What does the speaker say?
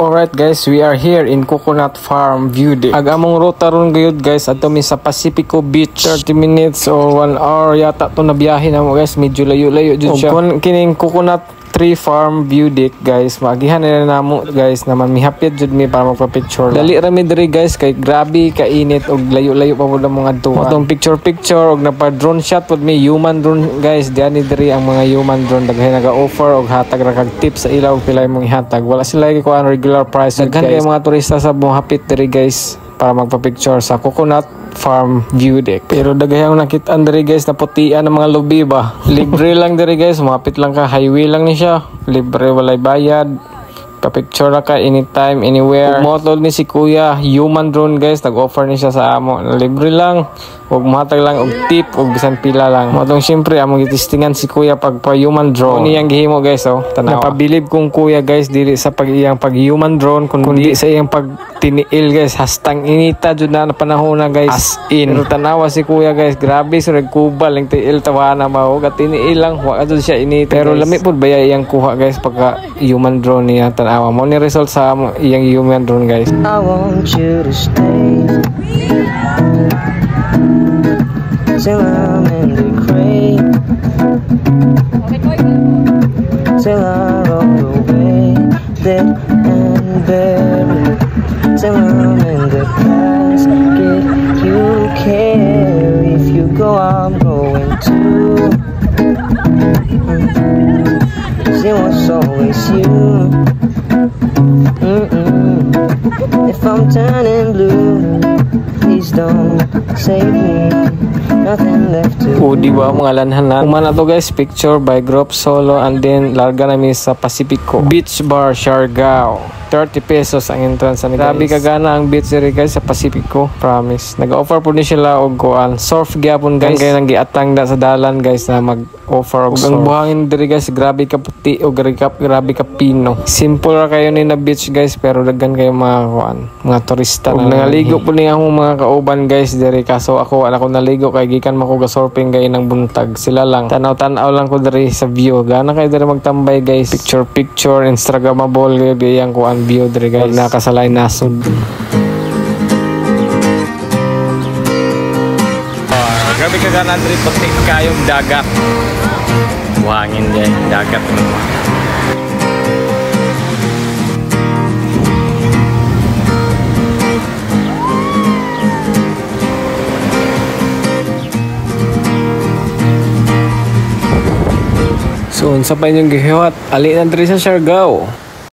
Alright guys, we are here in Coconut Farm View Deck. Agamong ruta ron gayud guys, ato mi sa Pacifico Beach. 30 minutes or 1 hour yata to na biyahe na mo guys, medyo layo-layo jud siya. Kung kining Coconut Tree Farm View Deck guys, magihan na namo guys naman mihapit jud mi para magpa-picture. Dali ra mi diri guys kay grabe kainit og layo-layo pa pud ang mga adtuan. Atong picture og napa-drone shot pud mi human drone guys. Diani diri ang mga human drone daghay naga-offer og hatag ra kag tips sa ilaw pilay mong ihatag. Wala sila kuan regular price daghan kay mga turista sa mohapit diri guys para magpa-picture sa Coconut Farm View Deck. Pero dagayang nakitaan diri guys na putian ng mga lubi ba. Libre lang diri guys, mapit lang ka, highway lang ni siya. Libre, walay bayad. Pa-picture na ka anytime, anywhere. Motol ni si Kuya, human drone guys, nag-offer ni siya sa amo. Libre lang, huwag mahatag lang og tip, og bisan pila lang. Motong syempre, among itistingan si Kuya pag pa-human drone. Kung iyang gihimo guys, oh, tanawa. Napabilib kong Kuya guys, dili sa pag-iyang pag-human drone, kundi sa iyang pag-tiniil guys. Hastang inita, dyan na panahon na guys. As in. Pero tanawa si Kuya guys, grabe, so nagkubal, yung tiil, tawa na ba, huwag tiniil lang, huwag dyan siya inita. Pero lami po ba iyang kuha guys, pagka-human drone niya, tanawa. Mo ni result sa iyang human drone guys. I want you to stay till I'm in the grave, till I roll away dead and buried, till I'm in the basket you carry. If you go, I'm going too. 'Cause it was always you. If I'm turning blue, please don't save me. Nothing left to. O diba mga lanhanan. Kumana to guys, picture by Group Solo and then larga namin sa Pacifico Beach Bar, Siargao. 30 pesos ang entrance ni guys. Grabe kagana ang beach diri guys sa Pacifico, promise. Nag-offer po ni sila og kuan surf gyapon guys. Kaya nang giatang da sa dalan guys na mag-offer og surf. Ang buhangin diri guys, grabe ka puti og grabe ka pino. Simple ra kayo ni na beach guys pero daghan kayo mga kuan, mga turista na. Nangaligo po ni akong mga kauban guys diri, kaso ako wala ko naligo kay gikan man ko ga surfing kay nang buntag. Sila lang tanaw-tanaw lang ko diri sa view. Gana kay diri magtambay guys. Picture instagramable gyud yang kuan view diri guys. Nakasalay nasod. Grabe ka ganan diri puti kayong dagat. Buhangin dyan, dagat mo. So, unsa pa inyong gihiwat? Ali na diri sa Siargao.